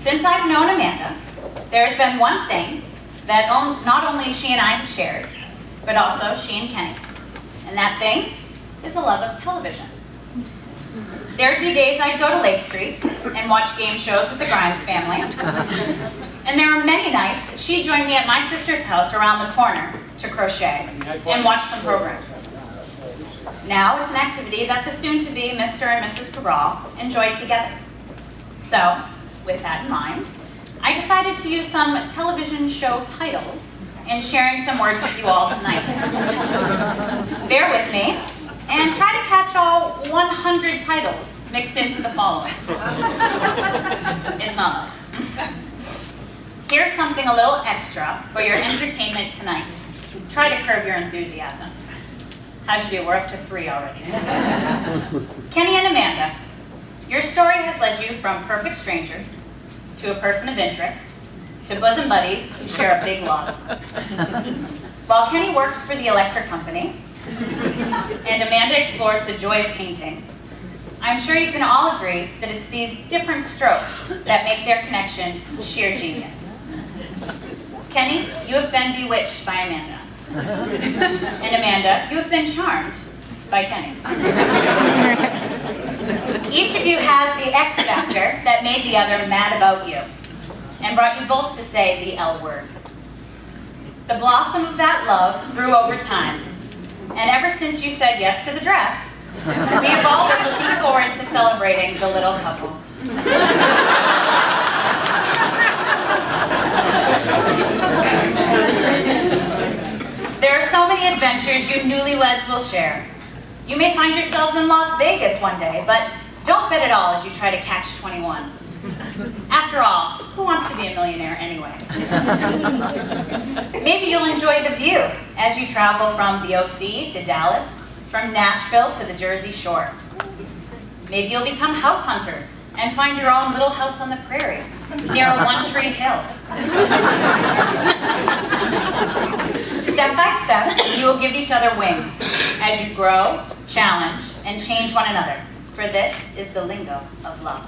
Since I've known Amanda, there has been one thing that not only she and I have shared, but also she and Kenny. And that thing is a love of television. There'd be days I'd go to Lake Street and watch game shows with the Grimes family. And there were many nights she'd join me at my sister's house around the corner to crochet and watch some programs. Now it's an activity that the soon-to-be Mr. and Mrs. Cabral enjoyed together. So, with that in mind, I decided to use some television show titles in sharing some words with you all tonight. Bear with me and try to catch all 100 titles mixed into the following. It's not. Here's something a little extra for your entertainment tonight. Try to curb your enthusiasm. How'd you do? We're up to 3 already. Kenny and Amanda, your story has led you from perfect strangers to a person of interest to bosom buddies who share a big love. While Kenny works for the electric company and Amanda explores the joy of painting, I'm sure you can all agree that it's these different strokes that make their connection sheer genius. Kenny, you have been bewitched by Amanda. And Amanda, you have been charmed by Kenny. Each of you has the X factor that made the other mad about you and brought you both to say the L word. The blossom of that love grew over time, and ever since you said yes to the dress, we have all been looking forward to celebrating the little couple. There are so many adventures you newlyweds will share. You may find yourselves in Las Vegas one day, but don't bet it all as you try to catch 21. After all, who wants to be a millionaire anyway? Maybe you'll enjoy the view as you travel from the OC to Dallas, from Nashville to the Jersey Shore. Maybe you'll become house hunters and find your own little house on the prairie near a one-tree hill. Step by step, you will give each other wings as you grow, challenge, and change one another, for this is the lingo of love.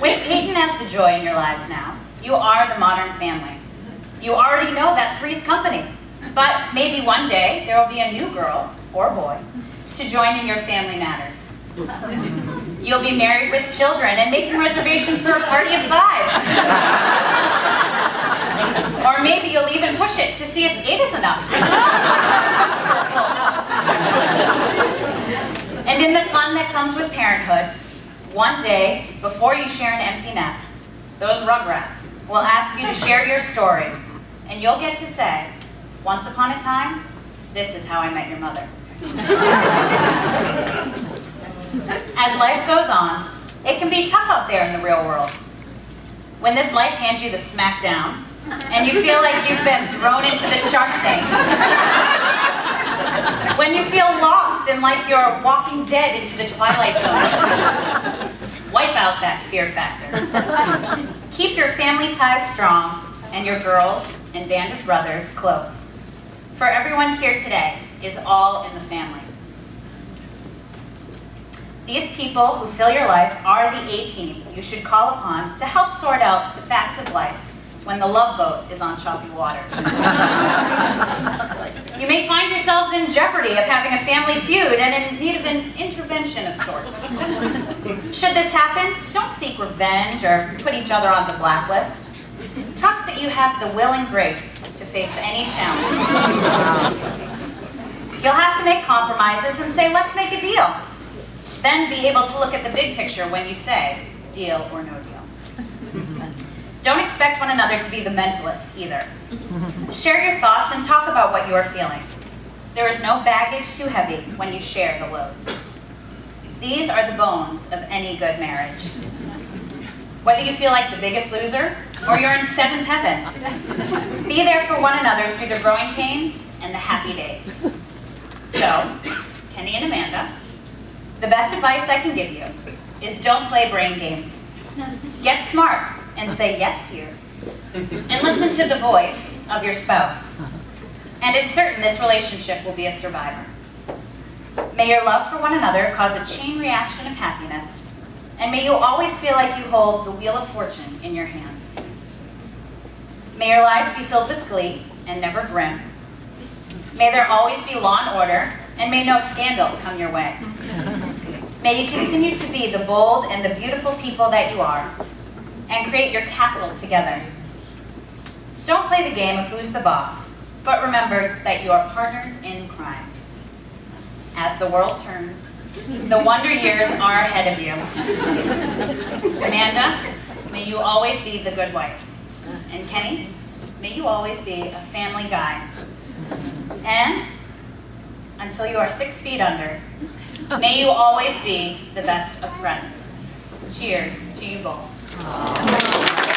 With Peyton as the joy in your lives now, you are the modern family. You already know that three's company, but maybe one day there will be a new girl or boy to join in your family matters. You'll be married with children and making reservations for a party of 5. Or maybe you'll even push it to see if 8 is enough. And in the fun that comes with parenthood, one day, before you share an empty nest, those rugrats will ask you to share your story, and you'll get to say, once upon a time, this is how I met your mother. As life goes on, it can be tough out there in the real world. When this life hands you the smack down, and you feel like you've been thrown into the Shark Tank. When you feel lost and like you're walking dead into the Twilight Zone. Wipe out that fear factor. Keep your family ties strong and your girls and band of brothers close. For everyone here today is all in the family. These people who fill your life are the A-team you should call upon to help sort out the facts of life when the love boat is on choppy waters. You may find yourselves in jeopardy of having a family feud and in need of an intervention of sorts. Should this happen, don't seek revenge or put each other on the blacklist. Trust that you have the will and grace to face any challenge. You'll have to make compromises and say, let's make a deal. Then be able to look at the big picture when you say, deal or no deal. Don't expect one another to be the mentalist either. Share your thoughts and talk about what you are feeling. There is no baggage too heavy when you share the load. These are the bones of any good marriage. Whether you feel like the biggest loser or you're in 7th heaven, be there for one another through the growing pains and the happy days. So, Kenny and Amanda, the best advice I can give you is don't play brain games. Get smart and say yes, dear. And listen to the voice of your spouse. And it's certain this relationship will be a survivor. May your love for one another cause a chain reaction of happiness, and may you always feel like you hold the wheel of fortune in your hands. May your lives be filled with glee and never grim. May there always be law and order, and may no scandal come your way. May you continue to be the bold and the beautiful people that you are, and create your castle together. Don't play the game of who's the boss, but remember that you are partners in crime. As the world turns, the wonder years are ahead of you. Amanda, may you always be the good wife. And Kenny, may you always be a family guy. And until you are 6 feet under, may you always be the best of friends. Cheers to you both.